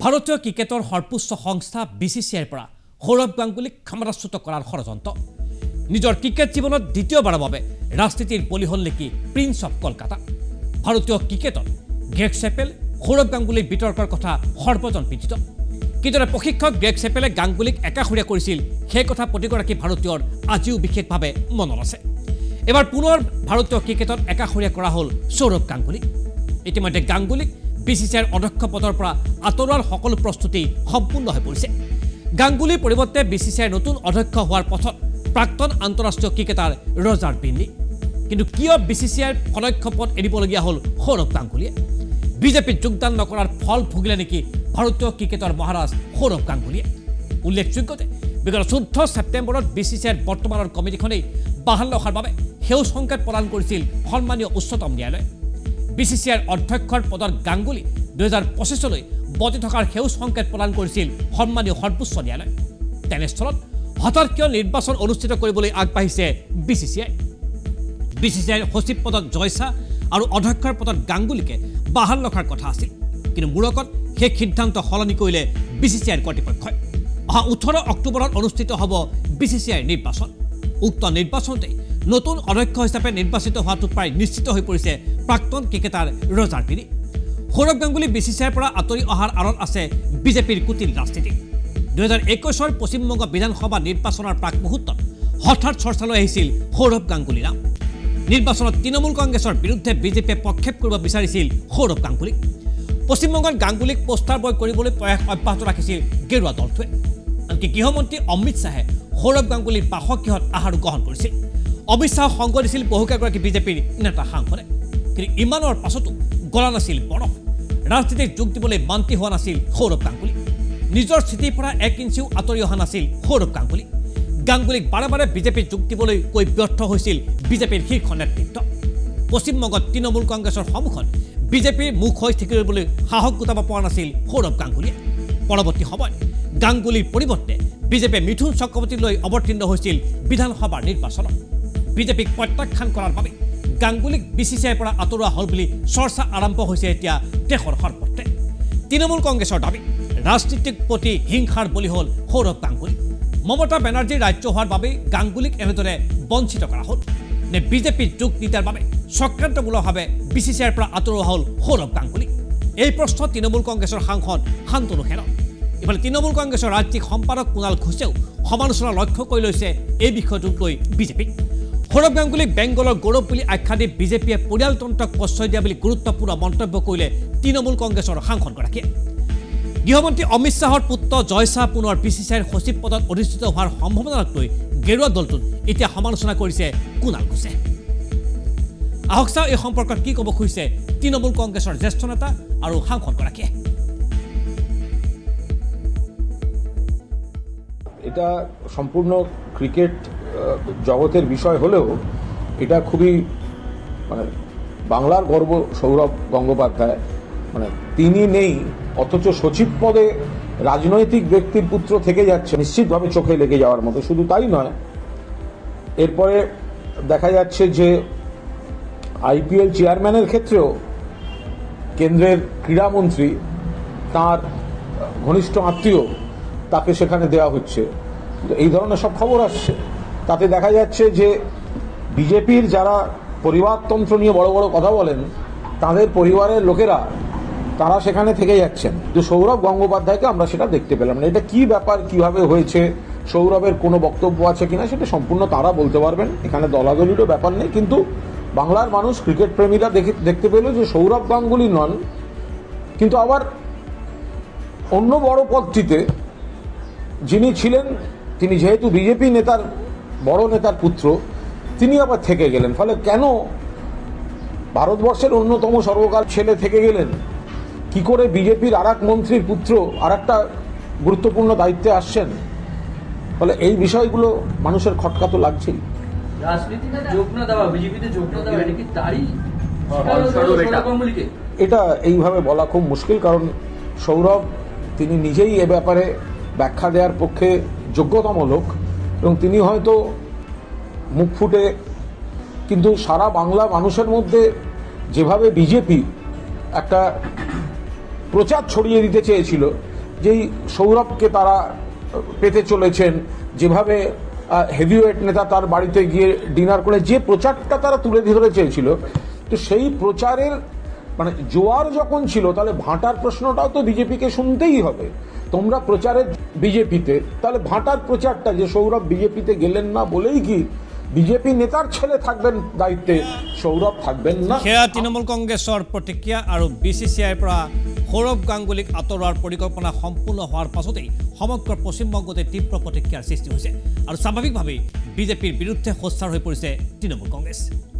ভাৰতীয় ক্ৰিকেটৰ সৰ্বোচ্চ সংস্থা BCCIৰ পৰা সৌৰভ গাংগুলীক ক্ষমতাচ্যুত কৰাৰ ষড়যন্ত্ৰ নিজৰ ক্ৰিকেট জীৱনত দ্বিতীয়বাৰৰ বাবে ৰাজনীতিৰ বলি হ'ল নেকি প্ৰিন্স অফ কলকাতা ভাৰতীয় ক্ৰিকেটত গ্ৰেগ চেপেল সৌৰভ গাংগুলীৰ বিতৰ্কৰ কথা সৰ্বজন বিদিত কিদৰে প্ৰশিক্ষক গ্ৰেগ চেপেলে গাংগুলীক একাষৰীয়া কৰিছিল সেই কথা প্ৰতিগৰাকী ভাৰতীয়ৰ আজিও বিশেষভাৱে মনত আছে এবাৰ পুনৰ ভাৰতীয় ক্ৰিকেটত একাষৰীয়া কৰা হ'ল সৌৰভ গাংগুলীক ইতিমধ্যে গাংগুলীক BCCIৰ অধ্যক্ষ পদৰ পৰা আঁতৰোৱাৰ সকলো প্ৰস্তুতি সম্পূৰ্ণ হৈ পৰিছে গাংগুলীৰ পৰিৱৰ্তে BCCIৰ নতুন অধ্যক্ষ হোৱাৰ পথত প্ৰাক্তন আন্তঃৰাষ্ট্ৰীয় ক্ৰিকেটাৰ ৰজাৰ বিন্নি কিন্তু কিয় BCCIৰ অধ্যক্ষ পদ এৰিবলগীয়া হ'ল সৌৰভ গাংগুলীয়ে বিজেপিত যোগদান নকৰাৰ ফল ভুগিলে নেকি ভাৰতীয় ক্ৰিকেটৰ মহাৰাজ সৌৰভ গাংগুলীয়ে উল্লেখযোগ্য যে বিগত 14 ছেপ্টেম্বৰত BCCIৰ বৰ্তমানৰ কমিটিখনেই বাহাল ৰখাৰ বাবে সেউজ সংকেত প্ৰদান কৰিছিল সন্মানীয় উচ্চতম ন্যায়ালয়ে BCCIৰ অধ্যক্ষৰ পদৰ গাংগুলী 2025লৈ বতি থকাৰ সেউজ সংকেত প্ৰদান কৰিছিল সন্মানীয় সৰ্বোচ্চ ন্যায়ালয় তেনেস্থলত হঠাৎ কিয় নিৰ্বাচন অনুষ্ঠিত কৰিবলৈ আগবাঢ়িছে BCCIৰ সচিব পদত জয়ছা আৰু অধ্যক্ষৰ পদত গাংগুলীকে বাহাল ৰখাৰ কথা আছিল কিন্তু মূৰকত সেই সিদ্ধান্ত সলনি কৰিলে BCCIৰ কৰ্তৃপক্ষই অহা 18 অক্টোবৰত অনুষ্ঠিত হ'ব BCCIৰ নিৰ্বাচন উক্ত নিৰ্বাচনতে নতুন অধ্যক্ষ হিচাপে নিৰ্বাচিত হোৱাটো প্ৰায় নিশ্চিত হৈ পৰিছে প্ৰাক্তন ক্ৰিকেটাৰ ৰজাৰ বিন্নি সৌৰভ গাংগুলী BCCIৰ পৰা আঁতৰি অহাৰ আঁৰত আছে বিজেপিৰ কুটিল ৰাজনীতি 2021ৰ পশ্চিমবংগ বিধানসভা নিৰ্বাচনৰ প্ৰাক মুহূৰ্তত হঠাৎ চৰ্চালৈ আহিছিল সৌৰভ গাংগুলীৰ নাম নিৰ্বাচনত তৃণমূল কংগ্ৰেছৰ বিৰুদ্ধে বিজেপিয়ে পক্ষেপ কৰিব বিচাৰিছিল সৌৰভ গাংগুলীক পশ্চিমবংগত গাংগুলীক পোষ্টাৰ বয় কৰিবলৈ প্ৰয়াস অব্যাহত ৰাখিছিল গেৰুৱা দলটোৱে আনকি গৃহমন্ত্ৰী অমিত শ্বাহে সৌৰভ গাংগুলীৰ বাসগৃহত আহাৰ গ্ৰহণ কৰিছিল অমিত শ্বাহ সংগ দিছিল বহুকেইগৰাকী বিজেপিৰ নেতা সাংসদে কিন্তু ইমানৰ পাছতো গলা নাছিল বৰফ ৰাজনীতিত যোগ দিবলৈ মান্তি হোৱা নাছিল সৌৰভ গাংগুলী নিজৰ স্থিতিৰ পৰা 1 ইঞ্চিও আঁতৰি অহা নাছিল সৌৰভ গাংগুলীক বাৰে বাৰে বিজেপিত যোগ দিবলৈ কৈ ব্যৰ্থ হৈছিল বিজেপিৰ শীৰ্ষ নেতৃত্ব পশ্চিমবংগত তৃণমূল কংগ্ৰেছৰ সন্মুখত বিজেপিৰ মুখ হৈ থিয় দিবলৈ সাহস গোটাব পৰা নাছিল সৌৰভ গাংগুলীয়ে পৰৱৰ্তী সময়ত গাংগুলীৰ পৰিৱৰ্তে বিজেপিয়ে মিথুন চক্ৰৱৰ্তীলৈ অৱতীৰ্ণ হৈছিল বিধানসভাৰ নিৰ্বাচনত বিজেপিক প্ৰত্যাখ্যান কৰাৰ বাবে গাংগুলীক BCCIৰ পৰা আঁতৰোৱা হ'ল বুলি চৰ্চা আৰম্ভ হৈছে এতিয়া দেশৰ সৰ্বত্ৰে তৃণমূল কংগ্ৰেছৰ দাবী ৰাজনীতিক প্ৰতি হিংসাৰ বলি হ'ল সৌৰভ গাংগুলী মমতা বেনাৰ্জীৰ ৰাজ্য হোৱাৰ বাবে গাংগুলীক এনেদৰে বঞ্চিত কৰা হ'ল নে বিজেপিৰ যোগ নিদিয়াৰ বাবে চক্ৰান্তমূলকভাৱে BCCIৰ পৰা আঁতৰোৱা হ'ল সৌৰভ গাংগুলী এই প্ৰশ্ন তৃণমূল কংগ্ৰেছৰ সাংসদ শান্তনু খেৰৰ ইফালে তৃণমূল কংগ্ৰেছৰ ৰাজ্যিক সম্পাদক কুণাল ঘোষেও সমালোচনা লক্ষ্য কৰি লৈছে এই বিষয়টোক লৈ বিজেপিক সৌৰভ গাংগুলীক বেংগলৰ গৌৰৱ বুলি আখ্যা দি বিজেপিয়ে পৰিয়ালতন্ত্ৰক প্ৰশ্ৰয় দিয়া বুলি গুৰুত্বপূৰ্ণ মন্তব্য কৰিলে তৃণমূল কংগ্ৰেছৰ সাংসদগৰাকীয়ে গৃহমন্ত্ৰী অমিত শ্বাহৰ পুত্ৰ জয় শ্বাহ পুনৰ BCCIৰ সচিব পদত অধিষ্ঠিত হোৱাৰ সম্ভাৱনাক লৈ গেৰুৱা দলটোত এতিয়া সমালোচনা কৰিছে কুণাল ঘোষে আহক চাওঁ এই সম্পৰ্কত কি ক'ব খুজিছে তৃণমূল কংগ্ৰেছৰ জ্যেষ্ঠ নেতা আৰু সাংসদগৰাকীয়ে এটা সম্পূর্ণ ক্রিকেট জগতের বিষয় হলেও এটা খুবই মানে বাংলার গর্ব সৌরভ গঙ্গোপাধ্যায় মানে তিনি নেই অথচ সচিব পদে রাজনৈতিক ব্যক্তির পুত্র থেকে যাচ্ছে নিশ্চিতভাবে চোখে লেগে যাওয়ার মতো শুধু তাই নয় এরপরে দেখা যাচ্ছে যে IPL চেয়ারম্যানের ক্ষেত্রেও কেন্দ্রের ক্রীড়ামন্ত্রী তার ঘনিষ্ঠ আত্মীয় তাকে সেখানে দেওয়া হচ্ছে তো এই ধরনের সব খবর আসছে তাতে দেখা যাচ্ছে যে বিজেপির যারা পরিবারতন্ত্র নিয়ে বড় বড় কথা বলেন তাদের পরিবারের লোকেরা তারা সেখানে থেকে যাচ্ছেন তো সৌরভ গঙ্গোপাধ্যায়কে আমরা সেটা দেখতে পেলাম না এটা কি ব্যাপার কিভাবে হয়েছে সৌরভের কোনো বক্তব্য আছে কিনা সেটা সম্পূর্ণ তারা বলতে পারবেন এখানে দলাদলিরও ব্যাপার নেই কিন্তু বাংলার মানুষ ক্রিকেট প্রেমীরা দেখতে পেল যে সৌরভ গাঙ্গুলী নন কিন্তু আবার অন্য বড় পদটিতে যিনি ছিলেন তিনি যেহেতু বিজেপি নেতার বড় নেতার পুত্র তিনি আবার থেকে গেলেন ফলে কেন ভারতবর্ষের অন্যতম সর্বকাল ছেলে থেকে গেলেন কি করে বিজেপির আরেক মন্ত্রীর পুত্র আরেকটা গুরুত্বপূর্ণ দায়িত্বে আসছেন ফলে এই বিষয়গুলো মানুষের খটকা তো লাগছেই এটা এইভাবে বলা খুব মুশকিল কারণ সৌরভ তিনি নিজেই এ ব্যাপারে ব্যাখ্যা দেওয়ার পক্ষে যোগ্যতম লোক এবং তিনি হয়তো মুখ ফুটে কিন্তু সারা বাংলা মানুষের মধ্যে যেভাবে বিজেপি একটা প্রচার ছড়িয়ে দিতে চেয়েছিল যেই সৌরভকে তারা পেতে চলেছেন, যেভাবে হেভিওয়েট নেতা তার বাড়িতে গিয়ে ডিনার করে যে প্রচারটা তারা তুলে ধরে চেয়েছিল, তো সেই প্রচারের মানে জোয়ার যখন ছিল, তাহলে ভাটার প্রশ্নটাও তো বিজেপিকে শুনতেই হবে। তোমরা প্রচারের বিজেপিতে, তাহলে ভাটার প্রচারটা যে সৌরভ বিজেপিতে গেলেন না বলেই কি বিজেপি নেতার ছেলে থাকবেন দায়িত্বে, সৌরভ থাকবেন না? সেয়া তৃণমূল কংগ্ৰেছৰ প্ৰতিক্ৰিয়া আৰু BCCIৰ পৰা সৌৰভ গাংগুলীক আঁতৰোৱাৰ পৰিকল্পনা সম্পূৰ্ণ হোৱাৰ পাছতেই সমগ্ৰ পশ্চিমবংগতে তীব্ৰ প্ৰতিক্ৰিয়াৰ সৃষ্টি হৈছে আৰু স্বাভাৱিকভাৱেই বিজেপিৰ বিৰুদ্ধে সোচ্চাৰ হৈ পৰিছে তৃণমূল কংগ্ৰেছ।